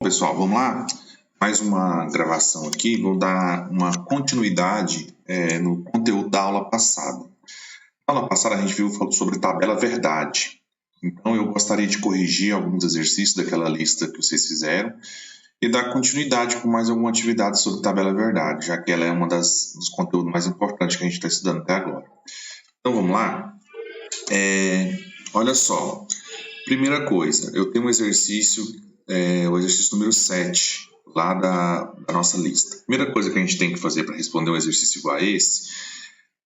Pessoal, vamos lá? Mais uma gravação aqui, vou dar uma continuidade no conteúdo da aula passada. Na aula passada a gente viu sobre tabela verdade. Então eu gostaria de corrigir alguns exercícios daquela lista que vocês fizeram e dar continuidade com mais alguma atividade sobre tabela verdade, já que ela é uma dos conteúdos mais importantes que a gente está estudando até agora. Então vamos lá? Olha só, primeira coisa, eu tenho um exercício, o exercício número 7, lá da nossa lista. Primeira coisa que a gente tem que fazer para responder um exercício igual a esse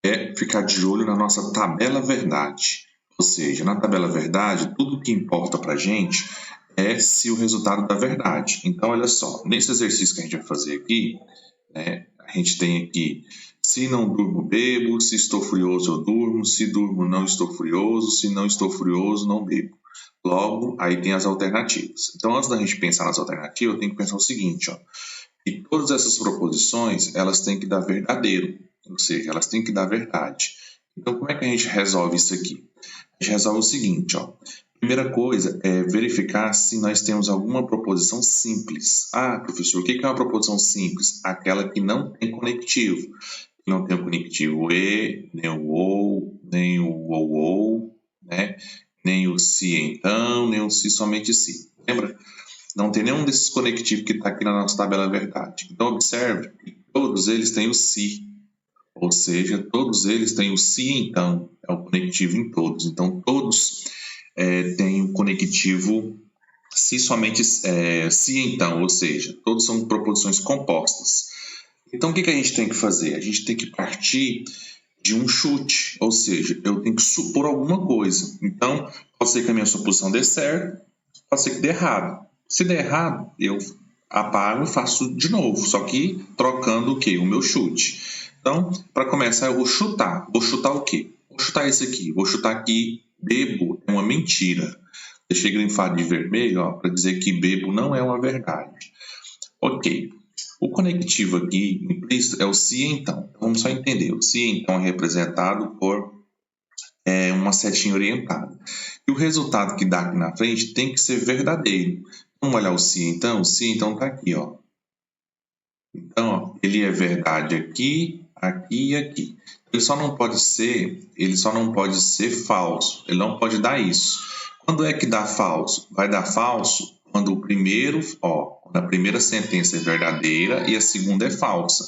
é ficar de olho na nossa tabela verdade. Ou seja, na tabela verdade, tudo que importa para a gente é se o resultado dá verdade. Então, olha só, nesse exercício que a gente vai fazer aqui, a gente tem aqui: se não durmo, bebo; se estou furioso, eu durmo; se durmo, não estou furioso; se não estou furioso, não bebo. Logo, aí tem as alternativas. Então, antes da gente pensar nas alternativas, eu tenho que pensar o seguinte, que todas essas proposições, elas têm que dar verdadeiro, ou seja, elas têm que dar verdade. Então, como é que a gente resolve isso aqui? A gente resolve o seguinte, primeira coisa é verificar se nós temos alguma proposição simples. Ah, professor, o que é uma proposição simples? Aquela que não tem conectivo. Não tem o conectivo e, nem o ou, nem o ou, né? Nem o se então, nem o se somente se. Lembra? Não tem nenhum desses conectivos que está aqui na nossa tabela verdade. Então, observe que todos eles têm o se. Ou seja, todos eles têm o se então. É o conectivo em todos. Então, todos têm o conectivo se somente se então. Ou seja, todos são proposições compostas. Então, o que a gente tem que fazer? A gente tem que partir de um chute, ou seja, eu tenho que supor alguma coisa. Então, pode ser que a minha suposição dê certo, pode ser que dê errado. Se der errado, eu apago e faço de novo, só que trocando o quê? O meu chute. Então, para começar, eu vou chutar. Vou chutar o quê? Vou chutar esse aqui. Vou chutar que bebo é uma mentira. Deixei grifado de vermelho para dizer que bebo não é uma verdade. Ok. O conectivo aqui implícito é o se então. Vamos só entender. O se então é representado por uma setinha orientada. E o resultado que dá aqui na frente tem que ser verdadeiro. Vamos olhar o se então? O se então está aqui. Então, ele é verdade aqui, aqui e aqui. Ele só não pode ser falso. Ele não pode dar isso. Quando é que dá falso? Vai dar falso quando quando a primeira sentença é verdadeira e a segunda é falsa.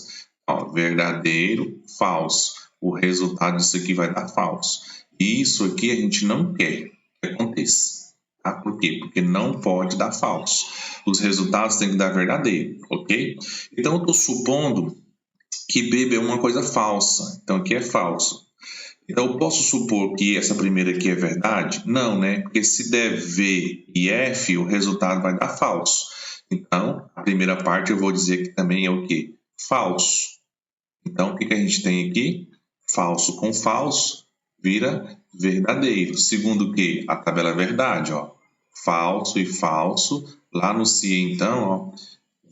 Verdadeiro, falso. O resultado disso aqui vai dar falso. E isso aqui a gente não quer que aconteça. Tá? Por quê? Porque não pode dar falso. Os resultados têm que dar verdadeiro, ok? Então eu estou supondo que bebo é uma coisa falsa. Então aqui é falso. Então, eu posso supor que essa primeira aqui é verdade? Não, né? Porque se der V e F, o resultado vai dar falso. Então, a primeira parte eu vou dizer que também é o quê? Falso. Então, o que a gente tem aqui? Falso com falso vira verdadeiro. Segundo o quê? A tabela verdade, Falso e falso. Lá no se, então,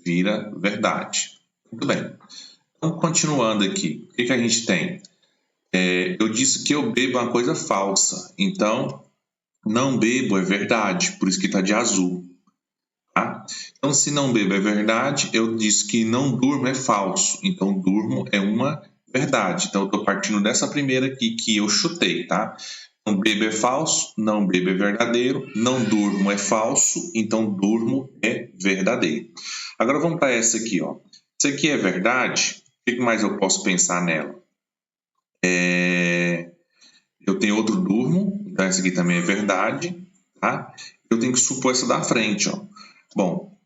vira verdade. Muito bem. Então, continuando aqui, o que a gente tem? Eu disse que eu bebo uma coisa falsa, então não bebo é verdade, por isso que está de azul. Tá? Então, se não bebo é verdade, eu disse que não durmo é falso, então durmo é uma verdade. Então, eu estou partindo dessa primeira aqui que eu chutei, tá? Não bebo é falso, não bebo é verdadeiro, não durmo é falso, então durmo é verdadeiro. Agora vamos para essa aqui, Isso aqui é verdade, o que mais eu posso pensar nela? Eu tenho outro durmo, então essa aqui também é verdade, tá? Eu tenho que supor essa da frente, Bom,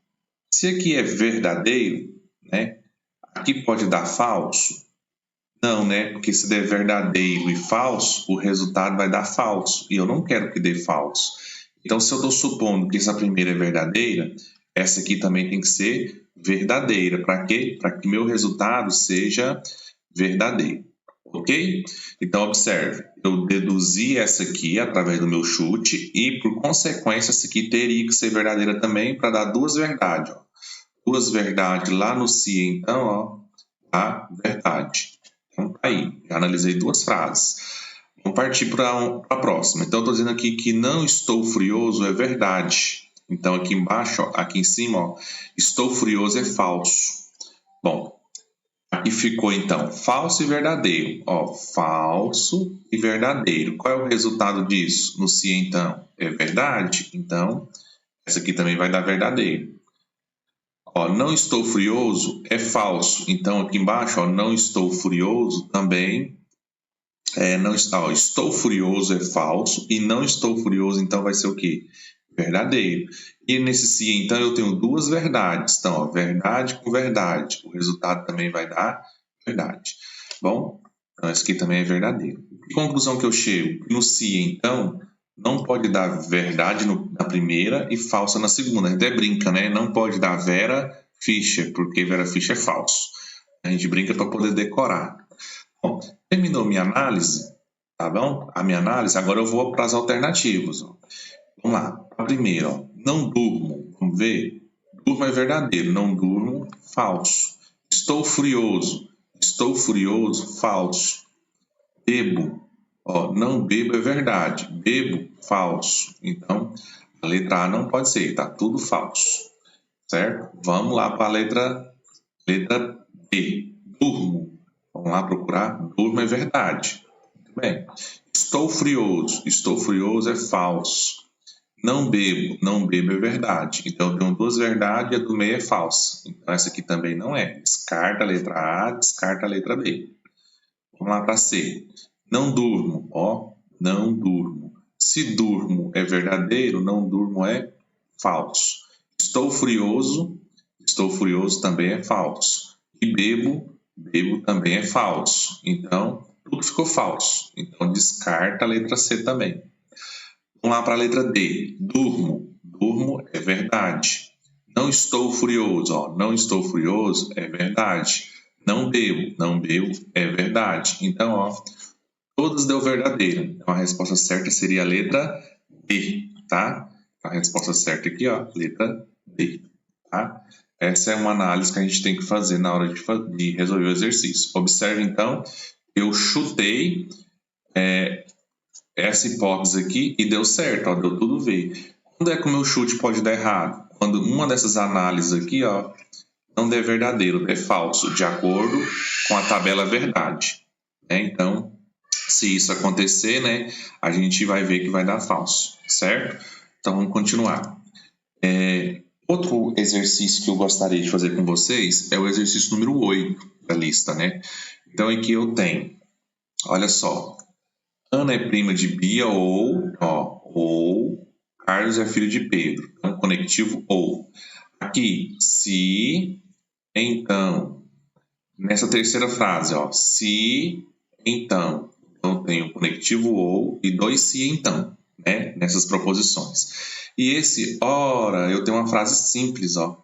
se aqui é verdadeiro, né? Aqui pode dar falso? Não, né? Porque se der verdadeiro e falso, o resultado vai dar falso. E eu não quero que dê falso. Então, se eu estou supondo que essa primeira é verdadeira, essa aqui também tem que ser verdadeira. Para quê? Para que meu resultado seja verdadeiro. Ok? Então, observe. Eu deduzi essa aqui através do meu chute e, por consequência, essa aqui teria que ser verdadeira também para dar duas verdades. Duas verdades lá no se, então, a verdade. Então, tá aí. Já analisei duas frases. Vamos partir para a próxima. Então, eu estou dizendo aqui que não estou furioso é verdade. Então, aqui embaixo, ó, aqui em cima, ó, estou furioso é falso. Bom, aqui ficou, então, falso e verdadeiro. Ó, falso e verdadeiro. Qual é o resultado disso? No se, então, é verdade? Então, essa aqui também vai dar verdadeiro. Ó, não estou furioso é falso. Então, aqui embaixo, ó, não estou furioso também não está. Ó, estou furioso é falso e não estou furioso, então vai ser o quê? Verdadeiro. E nesse se, então, eu tenho duas verdades. Então, ó, verdade com verdade. O resultado também vai dar verdade. Bom, então esse aqui também é verdadeiro. Que conclusão que eu chego? No se, então, não pode dar verdade na primeira e falsa na segunda. A gente até brinca, né? Não pode dar Vera Fischer, porque Vera Fischer é falso. A gente brinca para poder decorar. Bom, terminou minha análise, tá bom? A minha análise, agora eu vou para as alternativas. Ó. Vamos lá. A primeira, ó, não durmo. Vamos ver? Durmo é verdadeiro, não durmo, falso. Estou furioso, falso. Bebo, ó, não bebo é verdade, bebo, falso. Então, a letra A não pode ser, tá tudo falso, certo? Vamos lá para a letra B, durmo. Vamos lá procurar, durmo é verdade. Muito bem. Estou furioso é falso. Não bebo é verdade. Então, eu tenho duas verdades e a do meio é falsa. Então, essa aqui também não é. Descarta a letra A, descarta a letra B. Vamos lá para C. Não durmo, ó, não durmo. Se durmo é verdadeiro, não durmo é falso. Estou furioso também é falso. E bebo também é falso. Então, tudo ficou falso. Então, descarta a letra C também. Vamos lá para a letra D. Durmo é verdade. Não estou furioso, ó, não estou furioso é verdade. Não bebo é verdade. Então, ó, todas deu verdadeiro. Então, a resposta certa seria a letra D, tá? A resposta certa aqui, ó, letra D, tá? Essa é uma análise que a gente tem que fazer na hora de resolver o exercício. Observe, então, eu chutei essa hipótese aqui e deu certo, ó, deu tudo V. Quando é que o meu chute pode dar errado? Quando uma dessas análises aqui, ó, não der verdadeiro, der falso, de acordo com a tabela verdade. Né? Então, se isso acontecer, né, a gente vai ver que vai dar falso, certo? Então, vamos continuar. Outro exercício que eu gostaria de fazer com vocês é o exercício número 8 da lista, né? Então, aqui eu tenho, olha só, Ana é prima de Bia ou Carlos é filho de Pedro. Então, conectivo ou. Aqui, se, então. Nessa terceira frase, ó, se, então. Então, tem o conectivo ou e dois se, então, né? Nessas proposições. E esse, ora, eu tenho uma frase simples, ó.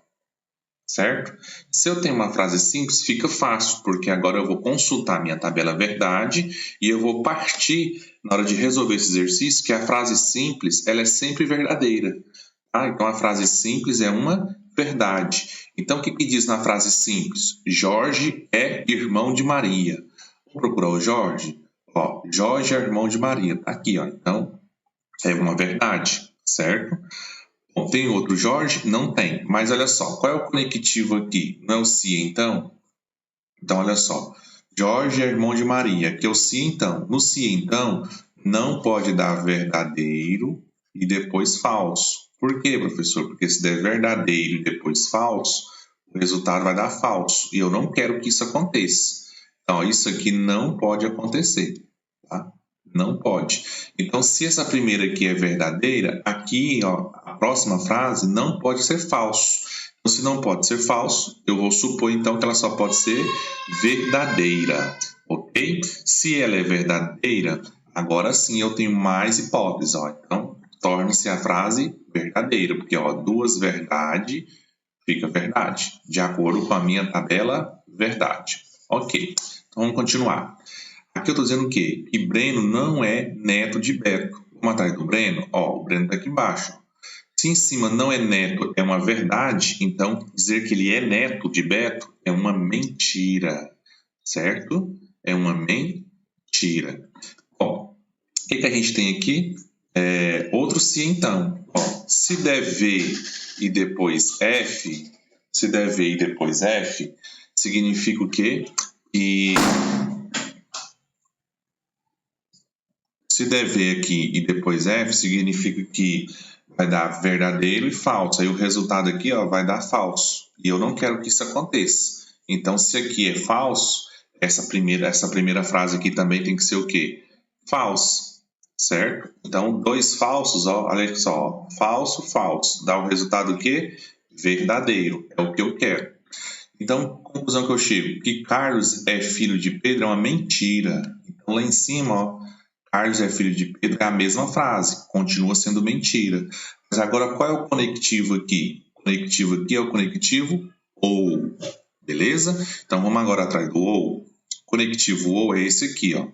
Certo? Se eu tenho uma frase simples, fica fácil, porque agora eu vou consultar minha tabela verdade e eu vou partir, na hora de resolver esse exercício, que a frase simples ela é sempre verdadeira. Tá? Então, a frase simples é uma verdade. Então, o que diz na frase simples? Jorge é irmão de Maria. Vou procurar o Jorge. Ó, Jorge é irmão de Maria. Tá aqui, ó. Então, é uma verdade, certo? Bom, tem outro Jorge? Não tem. Mas olha só, qual é o conectivo aqui? Não é o se, então? Então, olha só. Jorge é irmão de Maria, que é o se, então. No se, então, não pode dar verdadeiro e depois falso. Por quê, professor? Porque se der verdadeiro e depois falso, o resultado vai dar falso. E eu não quero que isso aconteça. Então, isso aqui não pode acontecer, tá? Não pode. Então, se essa primeira aqui é verdadeira, aqui, ó, a próxima frase não pode ser falso. Então, se não pode ser falso, eu vou supor, então, que ela só pode ser verdadeira, ok? Se ela é verdadeira, agora sim eu tenho mais hipóteses, ó. Então, torna-se a frase verdadeira, porque, ó, duas verdade fica verdade, de acordo com a minha tabela verdade. Ok, então vamos continuar. Aqui eu estou dizendo o quê? Que Breno não é neto de Beto. Vamos atrás do Breno? Ó, o Breno está aqui embaixo. Se em cima não é neto, é uma verdade, então dizer que ele é neto de Beto é uma mentira, certo? É uma mentira. Bom, o que a gente tem aqui? Outro se então. Ó, se der V e depois F, significa o quê? Se der V aqui e depois F, significa que vai dar verdadeiro e falso. Aí o resultado aqui, ó, vai dar falso. E eu não quero que isso aconteça. Então, se aqui é falso, essa primeira frase aqui também tem que ser o quê? Falso, certo? Então, dois falsos, ó, olha só, ó, falso, falso. Dá o resultado o quê? Verdadeiro. É o que eu quero. Então, conclusão que eu chego, que Carlos é filho de Pedro é uma mentira. Então, lá em cima, ó, Carlos é filho de Pedro é a mesma frase, continua sendo mentira. Mas agora, qual é o conectivo aqui? O conectivo aqui é o conectivo ou, beleza? Então, vamos agora atrás do ou. O conectivo ou é esse aqui, ó.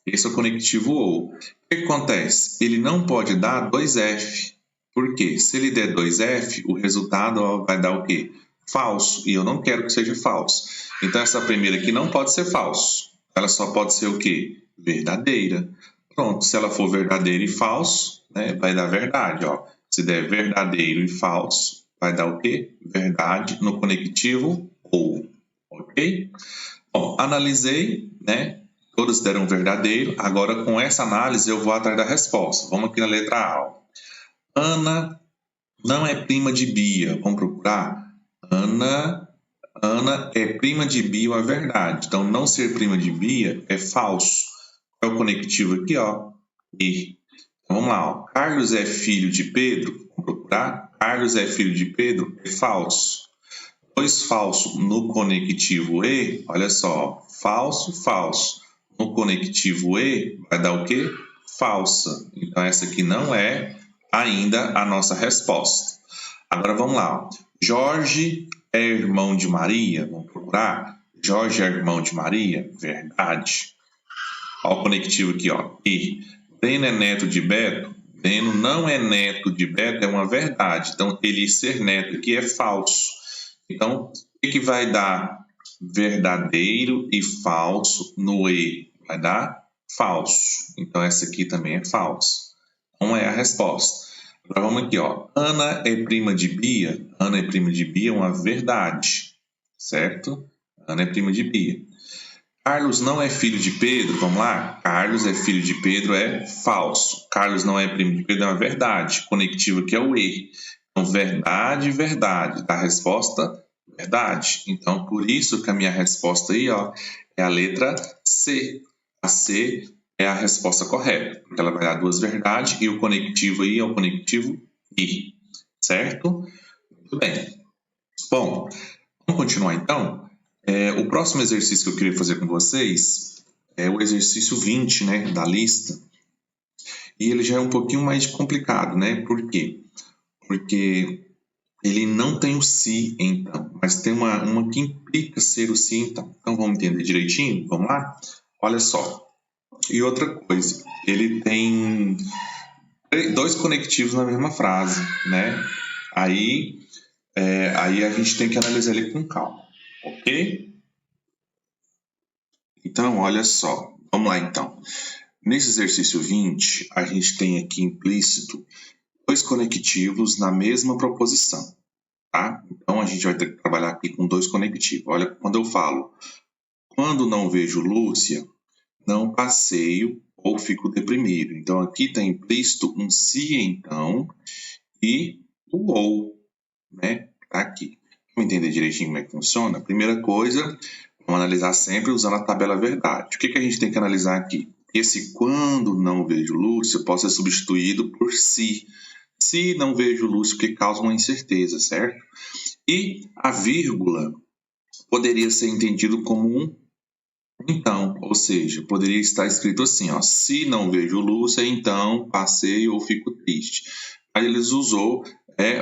Esse é o conectivo ou. O que acontece? Ele não pode dar 2F. Por quê? Se ele der 2F, o resultado ó, vai dar o quê? Falso. E eu não quero que seja falso. Então, essa primeira aqui não pode ser falso. Ela só pode ser o quê? Verdadeira. Pronto, se ela for verdadeira e falso, né, vai dar verdade. Ó. Se der verdadeiro e falso, vai dar o quê? Verdade no conectivo ou. Ok? Bom, analisei, né? Todas deram verdadeiro. Agora, com essa análise, eu vou atrás da resposta. Vamos aqui na letra A. Ó. Ana não é prima de Bia. Vamos procurar? Ana é prima de Bia, é verdade. Então, não ser prima de Bia é falso. Qual é o conectivo aqui, ó? E. Então, vamos lá, ó. Carlos é filho de Pedro. Vamos procurar? Carlos é filho de Pedro é falso. Dois falso no conectivo E, olha só, falso, falso. No conectivo E, vai dar o quê? Falsa. Então, essa aqui não é ainda a nossa resposta. Agora, vamos lá, ó. Jorge é irmão de Maria? Vamos procurar? Jorge é irmão de Maria? Verdade. Olha o conectivo aqui, ó. E Breno é neto de Beto? Breno não é neto de Beto, é uma verdade. Então, ele ser neto aqui é falso. Então, o que vai dar verdadeiro e falso no E? Vai dar falso. Então, essa aqui também é falso. Não é a resposta. Agora vamos aqui, ó. Ana é prima de Bia? Ana é prima de Bia é uma verdade, certo? Ana é prima de Bia. Carlos não é filho de Pedro? Vamos lá? Carlos é filho de Pedro é falso. Carlos não é primo de Pedro é uma verdade. Conectivo aqui é o E. Então, verdade, verdade. Da resposta, verdade. Então, por isso que a minha resposta aí, ó, é a letra C. A C é a resposta correta, porque ela vai dar duas verdades e o conectivo aí é o conectivo I, certo? Muito bem. Bom, vamos continuar então. O próximo exercício que eu queria fazer com vocês é o exercício 20, né, da lista. E ele já é um pouquinho mais complicado, né? Por quê? Porque ele não tem o se, então, mas tem uma que implica ser o se, então. Então, vamos entender direitinho? Vamos lá? Olha só. E outra coisa, ele tem dois conectivos na mesma frase, né? Aí a gente tem que analisar ele com calma, ok? Então, olha só. Vamos lá, então. Nesse exercício 20, a gente tem aqui implícito dois conectivos na mesma proposição, tá? Então, a gente vai ter que trabalhar aqui com dois conectivos. Olha, quando eu falo, quando não vejo Lúcia, não passeio ou fico deprimido. Então, aqui está implícito um se, então, e o ou, né? Tá aqui. Vamos entender direitinho como é que funciona? Primeira coisa, vamos analisar sempre usando a tabela verdade. O que a gente tem que analisar aqui? Esse quando não vejo Lúcia pode ser substituído por se. Se não vejo Lúcia, porque causa uma incerteza, certo? E a vírgula poderia ser entendido como um então, ou seja, poderia estar escrito assim, ó, se não vejo Lúcia, então passeio ou fico triste. Aí eles usou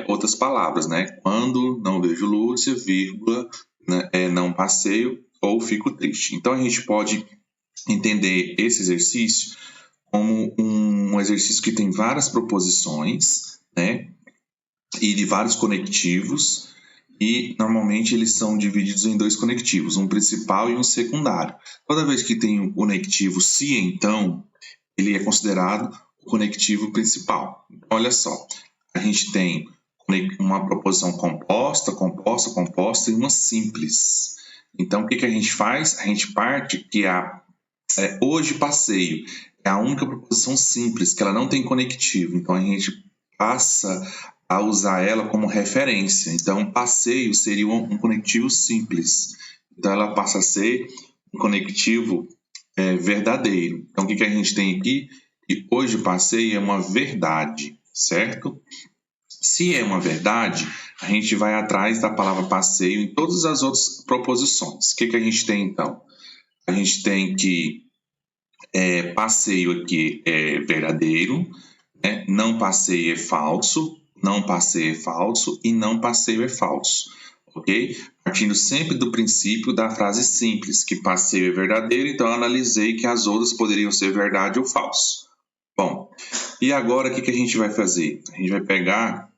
outras palavras, né? Quando não vejo Lúcia, vírgula, né, não passeio ou fico triste. Então a gente pode entender esse exercício como um exercício que tem várias proposições, né? E de vários conectivos. E normalmente eles são divididos em dois conectivos, um principal e um secundário. Toda vez que tem um conectivo se, então, ele é considerado conectivo principal. Então, olha só, a gente tem uma proposição composta, composta, composta e uma simples. Então, o que a gente faz? A gente parte que hoje passeio é a única proposição simples, que ela não tem conectivo. Então, a gente passa a usar ela como referência. Então, passeio seria um conectivo simples. Então, ela passa a ser um conectivo verdadeiro. Então, o que a gente tem aqui? Que hoje passeio é uma verdade, certo? Se é uma verdade, a gente vai atrás da palavra passeio em todas as outras proposições. O que a gente tem, então? A gente tem que passeio aqui é verdadeiro, né? Não passeio é falso, não passeio é falso e não passeio é falso, ok? Partindo sempre do princípio da frase simples, que passeio é verdadeiro, então eu analisei que as outras poderiam ser verdade ou falso. Bom, e agora o que a gente vai fazer? A gente vai pegar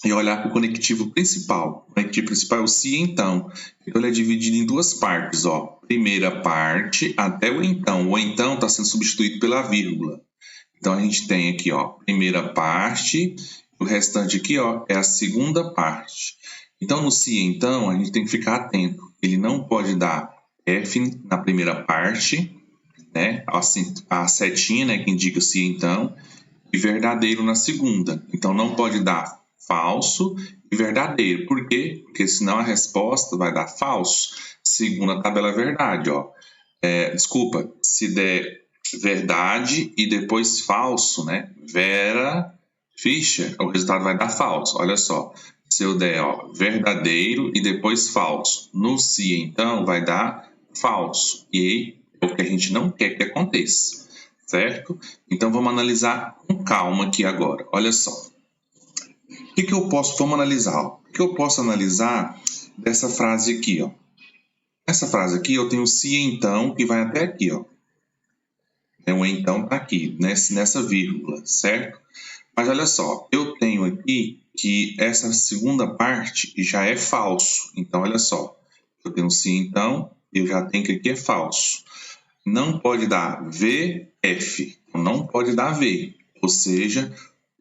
e olhar para o conectivo principal. O conectivo principal é o se então. Então, ele é dividido em duas partes. Ó. Primeira parte até o então. O então está sendo substituído pela vírgula. Então, a gente tem aqui, ó, primeira parte. O restante aqui, ó, é a segunda parte. Então, no se então, a gente tem que ficar atento. Ele não pode dar F na primeira parte, né? Assim, a setinha, né, que indica o se então, e verdadeiro na segunda. Então, não pode dar falso e verdadeiro. Por quê? Porque senão a resposta vai dar falso. Segunda tabela é verdade, ó. Desculpa, se der verdade e depois falso, né? Vera Fischer, o resultado vai dar falso. Olha só, se eu der verdadeiro e depois falso, no se então vai dar falso. E é o que a gente não quer que aconteça, certo? Então vamos analisar com calma aqui agora. Olha só. O que eu posso, vamos analisar, ó. O que eu posso analisar dessa frase aqui, ó. Essa frase aqui eu tenho se então, que vai até aqui, ó. O então está aqui, nessa vírgula, certo? Mas olha só, eu tenho aqui que essa segunda parte já é falso. Então, olha só, eu tenho se então, eu já tenho que aqui é falso. Não pode dar VF, não pode dar V, ou seja,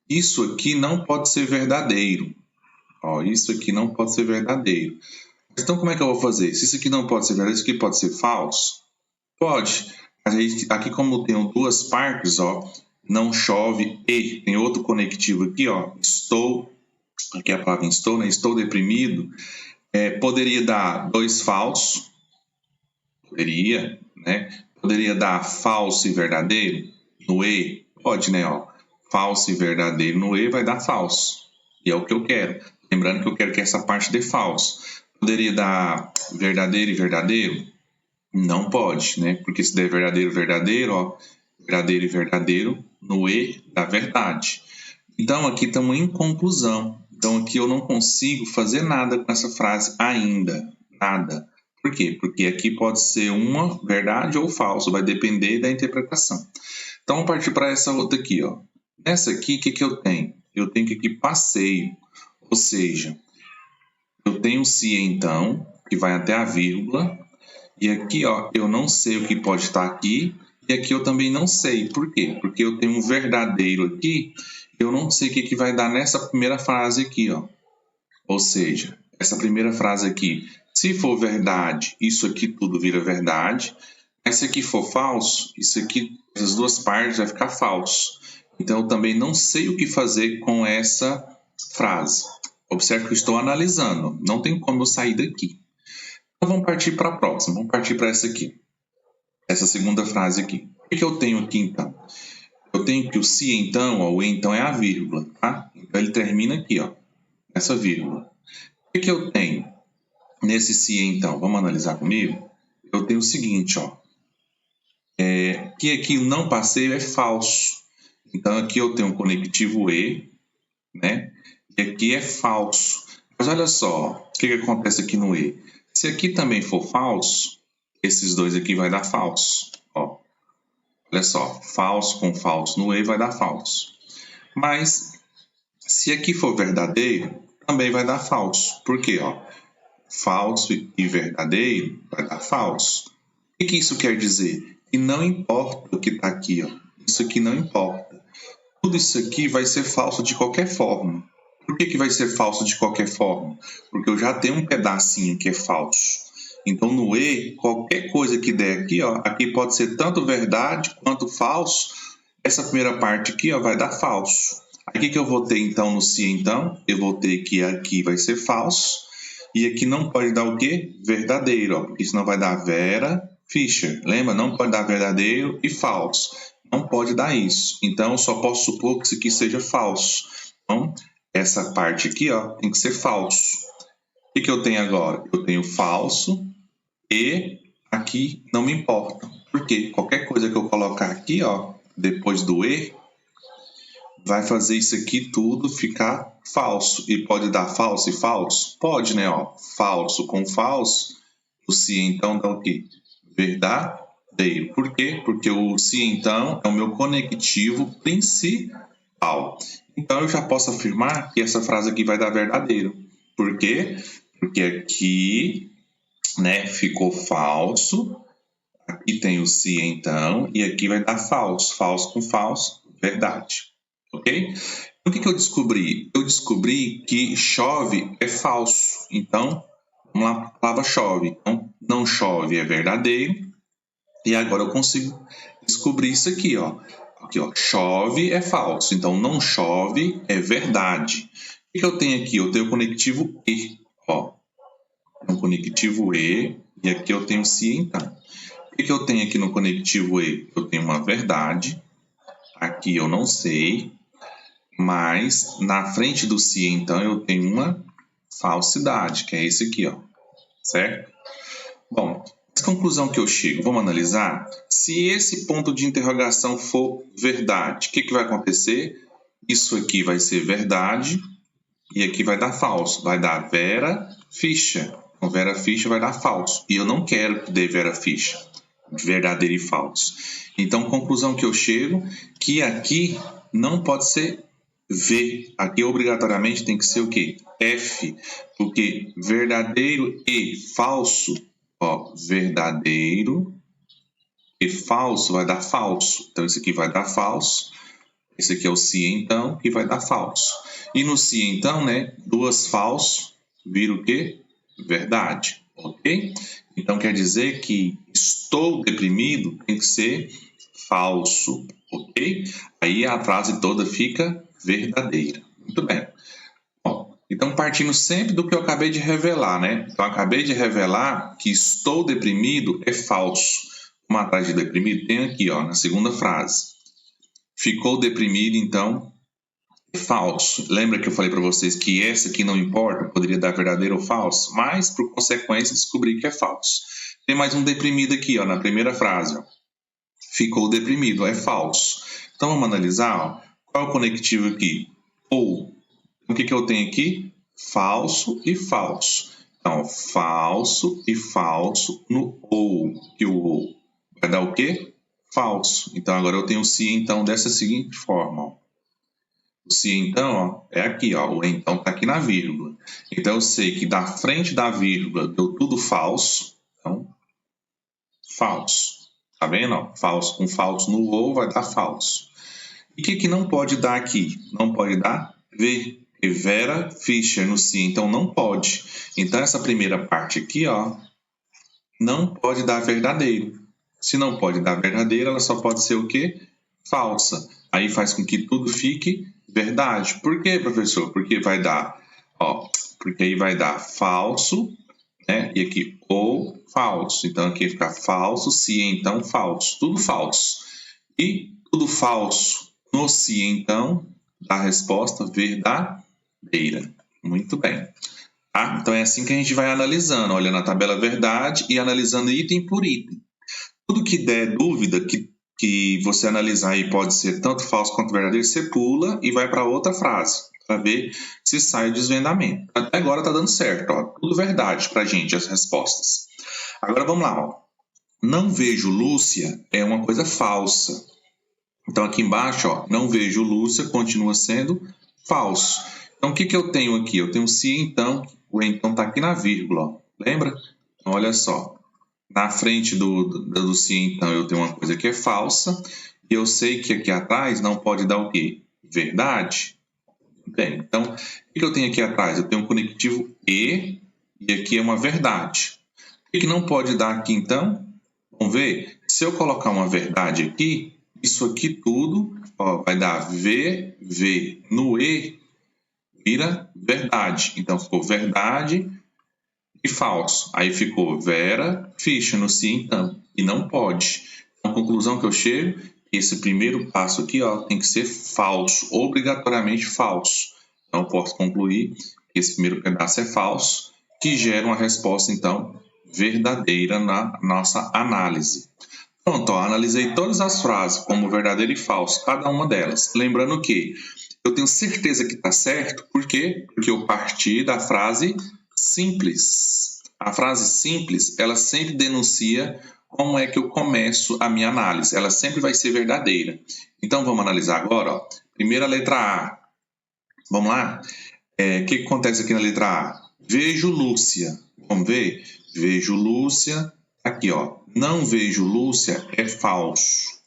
isso aqui não pode ser verdadeiro. Ó, isso aqui não pode ser verdadeiro. Então, como é que eu vou fazer? Se isso aqui não pode ser verdadeiro, isso aqui pode ser falso? Pode. Mas aí, aqui, como eu tenho duas partes, ó, não chove e tem outro conectivo aqui, ó, estou, aqui é a palavra estou, né? Estou deprimido. Poderia dar dois falsos, poderia, né? Poderia dar falso e verdadeiro no e, pode, né? Ó, falso e verdadeiro no e vai dar falso, e é o que eu quero. Lembrando que eu quero que essa parte dê falso. Poderia dar verdadeiro e verdadeiro? Não pode, né? Porque se der verdadeiro, verdadeiro, ó, verdadeiro e verdadeiro, no E dá verdade. Então, aqui estamos em conclusão. Então, aqui eu não consigo fazer nada com essa frase ainda. Nada. Por quê? Porque aqui pode ser uma verdade ou falso, vai depender da interpretação. Então, vamos partir para essa outra aqui, ó. Nessa aqui, o que eu tenho? Eu tenho que aqui passeio, ou seja, eu tenho se então, que vai até a vírgula, e aqui, ó, eu não sei o que pode estar aqui, e aqui eu também não sei. Por quê? Porque eu tenho um verdadeiro aqui, eu não sei o que vai dar nessa primeira frase aqui, ó. Ou seja, essa primeira frase aqui, se for verdade, isso aqui tudo vira verdade, mas se aqui for falso, isso aqui, essas duas partes vai ficar falso. Então, eu também não sei o que fazer com essa frase. Observe que eu estou analisando, não tem como eu sair daqui. Então, vamos partir para a próxima, vamos partir para essa aqui, essa segunda frase aqui. O que eu tenho aqui, então? Eu tenho que o se então, ó, o então é a vírgula, tá? Então, ele termina aqui, ó, essa vírgula. O que eu tenho nesse se então? Vamos analisar comigo? Eu tenho o seguinte, ó, que aqui o não passeio é falso. Então, aqui eu tenho um conectivo E, né? E aqui é falso. Mas olha só, o que acontece aqui no E? Se aqui também for falso, esses dois aqui vai dar falso. Ó, olha só, falso com falso no E vai dar falso. Mas, se aqui for verdadeiro, também vai dar falso. Por quê? Ó, falso e verdadeiro vai dar falso. O que isso quer dizer? Que não importa o que está aqui. Ó, isso aqui não importa. tudo isso aqui vai ser falso de qualquer forma. Por que vai ser falso de qualquer forma? Porque eu já tenho um pedacinho que é falso. Então, no E, qualquer coisa que der aqui, ó, aqui pode ser tanto verdade quanto falso. Essa primeira parte aqui, ó, vai dar falso. Aqui que eu vou ter, então, no se, então, eu vou ter que aqui vai ser falso. E aqui não pode dar o quê? Verdadeiro, ó, porque senão vai dar Vera Fischer. Lembra? Não pode dar verdadeiro e falso. Não pode dar isso. Então, eu só posso supor que isso aqui seja falso. Então, essa parte aqui, ó, tem que ser falso. O que eu tenho agora? Eu tenho falso e aqui não me importa. Por quê? Qualquer coisa que eu colocar aqui, ó, depois do E, vai fazer isso aqui tudo ficar falso. E pode dar falso e falso? Pode, né? Ó, falso com falso. O se, então, dá o quê? Verdadeiro. Por quê? Porque o se, então, é o meu conectivo principal. Então, eu já posso afirmar que essa frase aqui vai dar verdadeiro. Por quê? Porque aqui, né, ficou falso. Aqui tem o se, então, e aqui vai dar falso. Falso com falso, verdade. Ok? O que eu descobri? Eu descobri que chove é falso. Então, vamos lá para a palavra chove. Então, não chove é verdadeiro. E agora eu consigo descobrir isso aqui, ó. Aqui, ó. Chove é falso. Então, não chove é verdade. O que eu tenho aqui? Eu tenho o conectivo E. Ó. Um conectivo E. E aqui eu tenho se, então. O que eu tenho aqui no conectivo E? Eu tenho uma verdade. Aqui eu não sei. Mas na frente do se, então, eu tenho uma falsidade, que é esse aqui, ó. Certo? Bom, a conclusão que eu chego, vamos analisar? Se esse ponto de interrogação for verdade, o que vai acontecer? Isso aqui vai ser verdade e aqui vai dar falso. Vai dar Vera Fischer. Então, Vera Fischer vai dar falso. E eu não quero que dê Vera Fischer. Verdadeiro e falso. Então, conclusão que eu chego, que aqui não pode ser V. Aqui obrigatoriamente tem que ser o quê? F. Porque verdadeiro e falso, ó, verdadeiro e falso vai dar falso. Então, isso aqui vai dar falso. Esse aqui é o se, então, que vai dar falso. E no se, então, né, duas falso vira o quê? Verdade. Ok? Então, quer dizer que estou deprimido tem que ser falso. Ok? Aí a frase toda fica verdadeira. Muito bem. Bom, então, partindo sempre do que eu acabei de revelar, né? Então, eu acabei de revelar que estou deprimido é falso. Uma atrás de deprimido tem aqui, ó, na segunda frase. Ficou deprimido, então, é falso. Lembra que eu falei para vocês que essa aqui não importa, poderia dar verdadeiro ou falso, mas, por consequência, descobri que é falso. Tem mais um deprimido aqui, ó, na primeira frase. Ó. Ficou deprimido, é falso. Então, vamos analisar, ó, qual é o conectivo aqui? Ou. Então, o que eu tenho aqui? Falso e falso. Então, falso e falso no ou. Que o ou vai dar o quê? Falso. Então, agora eu tenho o se, então, dessa seguinte forma. Ó. O se, então, ó, é aqui. Ó, o então está aqui na vírgula. Então, eu sei que da frente da vírgula deu tudo falso. Então, falso. Tá vendo? Ó? Falso com falso no ou vai dar falso. E o que não pode dar aqui? Não pode dar V. Vera Fischer no se, então não pode. Então, essa primeira parte aqui, ó, não pode dar verdadeiro. Se não pode dar verdadeiro, ela só pode ser o quê? Falsa. Aí faz com que tudo fique verdade. Por quê, professor? Porque vai dar, ó, porque aí vai dar falso, né? E aqui ou falso. Então aqui fica falso, se então falso. Tudo falso. E tudo falso no se então dá a resposta verdadeira. Muito bem. Tá? Então é assim que a gente vai analisando, olhando a tabela verdade e analisando item por item. Tudo que der dúvida, que você analisar aí pode ser tanto falso quanto verdadeiro, você pula e vai para outra frase, para ver se sai o desvendamento. Até agora está dando certo, ó, tudo verdade para a gente, as respostas. Agora vamos lá. Ó. Não vejo Lúcia é uma coisa falsa. Então aqui embaixo, ó, não vejo Lúcia continua sendo falso. Então o que eu tenho aqui? Eu tenho se então, o então está aqui na vírgula, ó. Lembra? Então, olha só. Na frente do se, então, eu tenho uma coisa que é falsa. E eu sei que aqui atrás não pode dar o quê? verdade. Bem, então, o que eu tenho aqui atrás? Eu tenho um conectivo e aqui é uma verdade. O que não pode dar aqui, então? Vamos ver? Se eu colocar uma verdade aqui, isso aqui tudo vai dar V no E, vira verdade. Então, ficou verdade e falso. Aí ficou Vera Fischer no si, então. E não pode. A conclusão que eu chego, esse primeiro passo aqui tem que ser falso, obrigatoriamente falso. Então, eu posso concluir que esse primeiro pedaço é falso, que gera uma resposta, então, verdadeira na nossa análise. Pronto, analisei todas as frases como verdadeiro e falso, cada uma delas. Lembrando que eu tenho certeza que está certo, por quê? Porque eu parti da frase simples. A frase simples, ela sempre denuncia como é que eu começo a minha análise. Ela sempre vai ser verdadeira. Então, vamos analisar agora. Primeira letra A. Vamos lá? O que acontece aqui na letra A? Vejo Lúcia. Vamos ver? Vejo Lúcia. Aqui, não vejo Lúcia é falso.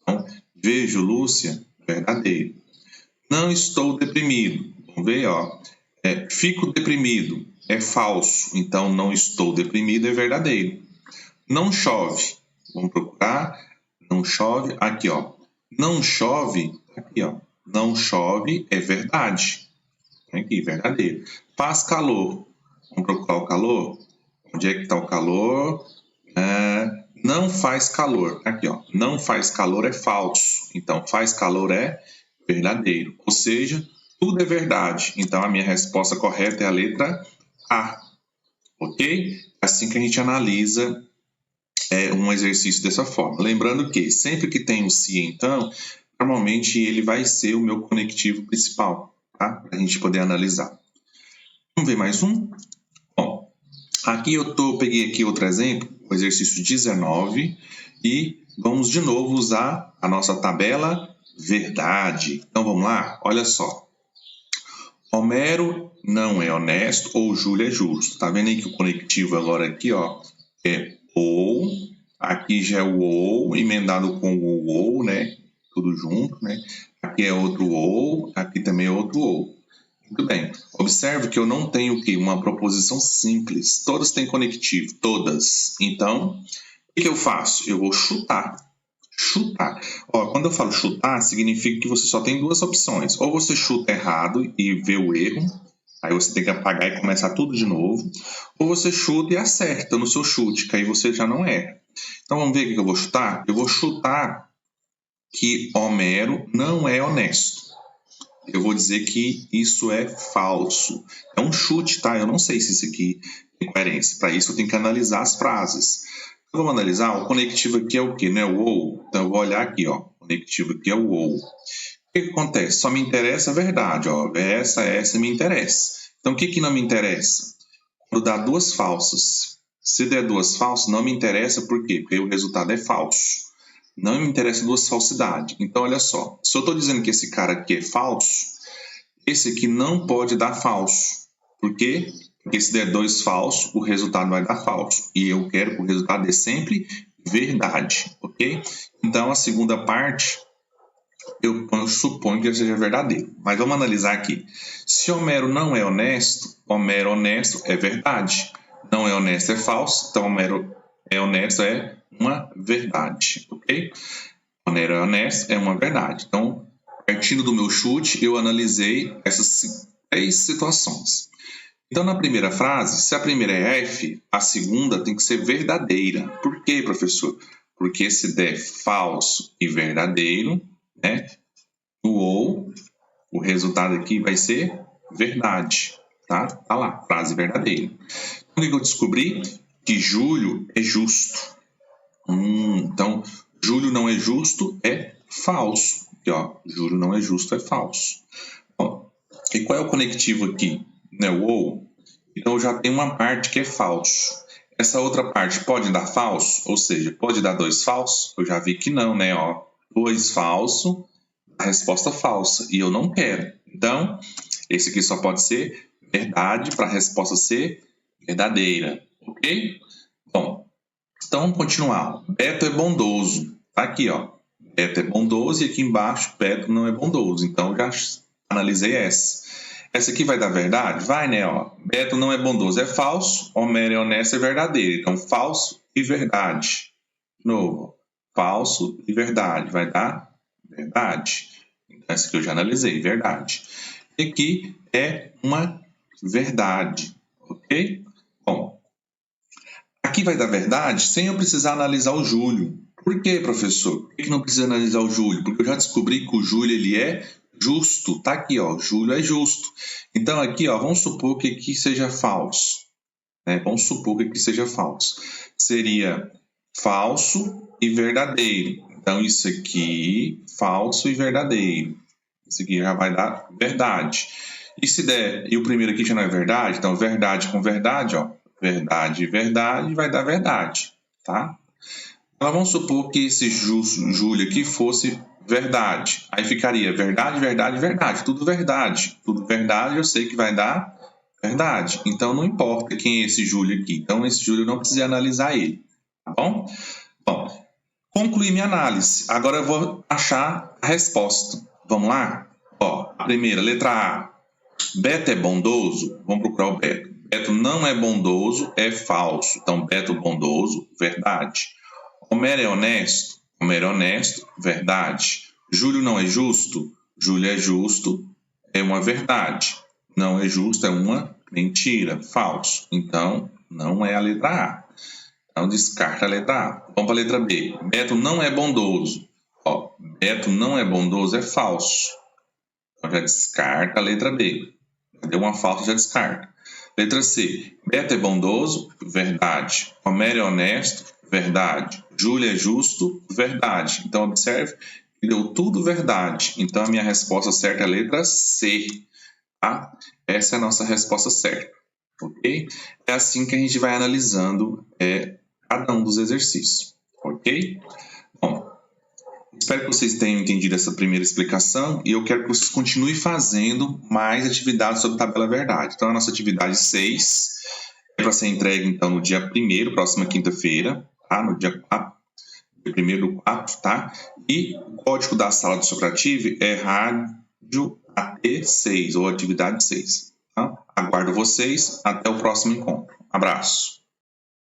Então, vejo Lúcia, verdadeiro. Não estou deprimido. Vamos ver, fico deprimido é falso. Então, não estou deprimido é verdadeiro. Não chove. Vamos procurar. Não chove. Aqui, não chove. Aqui, não chove é verdade. Aqui, verdadeiro. Faz calor. Vamos procurar o calor. Onde é que está o calor? Não faz calor. Aqui, não faz calor é falso. Então, faz calor é verdadeiro. Ou seja, tudo é verdade. Então, a minha resposta correta é a letra A. Ok? Assim que a gente analisa um exercício dessa forma. Lembrando que sempre que tem o se, então, normalmente ele vai ser o meu conectivo principal, tá? Para a gente poder analisar. Vamos ver mais um? Bom, aqui peguei aqui outro exemplo, o exercício 19, e vamos de novo usar a nossa tabela verdade. Então vamos lá, olha só. Homero não é honesto ou Júlio é justo. Tá vendo aí que o conectivo agora aqui, é ou, aqui já é o ou, emendado com o ou, né? Tudo junto, né? Aqui é outro ou, aqui também é outro ou. Muito bem. Observe que eu não tenho o quê? Uma proposição simples. Todas têm conectivo, todas. Então, o que eu faço? Eu vou chutar. Chutar. Quando eu falo chutar, significa que você só tem duas opções. Ou você chuta errado e vê o erro, aí você tem que apagar e começar tudo de novo. Ou você chuta e acerta no seu chute, que aí você já não erra. Então vamos ver o que eu vou chutar? Eu vou chutar que Homero não é honesto. Eu vou dizer que isso é falso. É um chute, tá? Eu não sei se isso aqui tem coerência. Para isso eu tenho que analisar as frases. Então, vamos analisar. O conectivo aqui é o quê? Não é o ou? Então eu vou olhar aqui, O conectivo aqui é o ou. O que acontece? Só me interessa a verdade, Essa me interessa. Então o que não me interessa? Quando dá duas falsas. Se der duas falsas, não me interessa, por quê? Porque o resultado é falso. Não me interessa duas falsidades. Então, olha só. Se eu estou dizendo que esse cara aqui é falso, esse aqui não pode dar falso. Por quê? Porque se der dois falsos, o resultado vai dar falso. E eu quero que o resultado dê sempre verdade. Ok? Então, a segunda parte, eu suponho que seja verdadeiro. Mas vamos analisar aqui. Se Homero não é honesto, Homero honesto é verdade. Não é honesto é falso. Então, Homero é honesto é uma verdade, ok? Homero é honesto é uma verdade. Então, partindo do meu chute, eu analisei essas três situações. Então, na primeira frase, se a primeira é F, a segunda tem que ser verdadeira. Por quê, professor? Porque se der falso e verdadeiro, né? O resultado aqui vai ser verdade, tá? Tá lá, frase verdadeira. Então, o que eu descobri? Que Júlio é justo. Então, Júlio não é justo é falso. Aqui, Júlio não é justo é falso. E qual é o conectivo aqui? Né, o ou? Então, eu já tenho uma parte que é falso. Essa outra parte pode dar falso? Ou seja, pode dar dois falsos? Eu já vi que não, né? Dois falso, a resposta falsa. E eu não quero. Então, esse aqui só pode ser verdade para a resposta ser verdadeira. Ok? Bom, então vamos continuar. Beto é bondoso. Tá aqui, Beto é bondoso, e aqui embaixo, Beto não é bondoso. Então, já analisei essa. Essa aqui vai dar verdade? Vai, né? Ó. Beto não é bondoso, é falso. Homero é honesto, é verdadeiro. Então, falso e verdade. De novo, falso e verdade. Vai dar verdade. Então, essa aqui eu já analisei, verdade. E aqui é uma verdade, ok? Bom, aqui vai dar verdade sem eu precisar analisar o Júlio. Por quê, professor? Por que não precisa analisar o Júlio? Porque eu já descobri que o Júlio ele é justo. Tá aqui, ó, Júlio é justo. Então aqui, ó, vamos supor que aqui seja falso. Né? Vamos supor que aqui seja falso. Seria falso e verdadeiro. Então isso aqui, falso e verdadeiro. Isso aqui já vai dar verdade. E se der, e o primeiro aqui já não é verdade, então verdade com verdade, ó, verdade e verdade vai dar verdade, tá? Agora vamos supor que esse Júlio aqui fosse verdade. Aí ficaria verdade, verdade, verdade. Tudo verdade. Tudo verdade eu sei que vai dar verdade. Então não importa quem é esse Júlio aqui. Então esse Júlio eu não precisa analisar ele. Tá bom? Bom, concluí minha análise. Agora eu vou achar a resposta. Vamos lá? Ó, a primeira, letra A. Beto é bondoso? Vamos procurar o Beto. Beto não é bondoso, é falso. Então, Beto bondoso, verdade. Homero é honesto? Homero é honesto, verdade. Júlio não é justo? Júlio é justo, é uma verdade. Não é justo, é uma mentira, falso. Então, não é a letra A. Então, descarta a letra A. Vamos para a letra B. Beto não é bondoso. Ó, Beto não é bondoso, é falso. Então, já descarta a letra B. Deu uma falta, já descarta. Letra C. Beto é bondoso? Verdade. Homero é honesto? Verdade. Júlio é justo? Verdade. Então, observe que deu tudo verdade. Então, a minha resposta certa é a letra C. Tá? Essa é a nossa resposta certa. Ok? É assim que a gente vai analisando cada um dos exercícios. Ok? Bom, espero que vocês tenham entendido essa primeira explicação e eu quero que vocês continuem fazendo mais atividades sobre tabela verdade. Então, a nossa atividade 6 é para ser entregue então, no dia 1º, próxima quinta-feira, tá? No dia 4, dia 1º/4, tá? E o código da sala do Socrative é rádio AT6, ou atividade 6. Tá? Aguardo vocês. Até o próximo encontro. Abraço.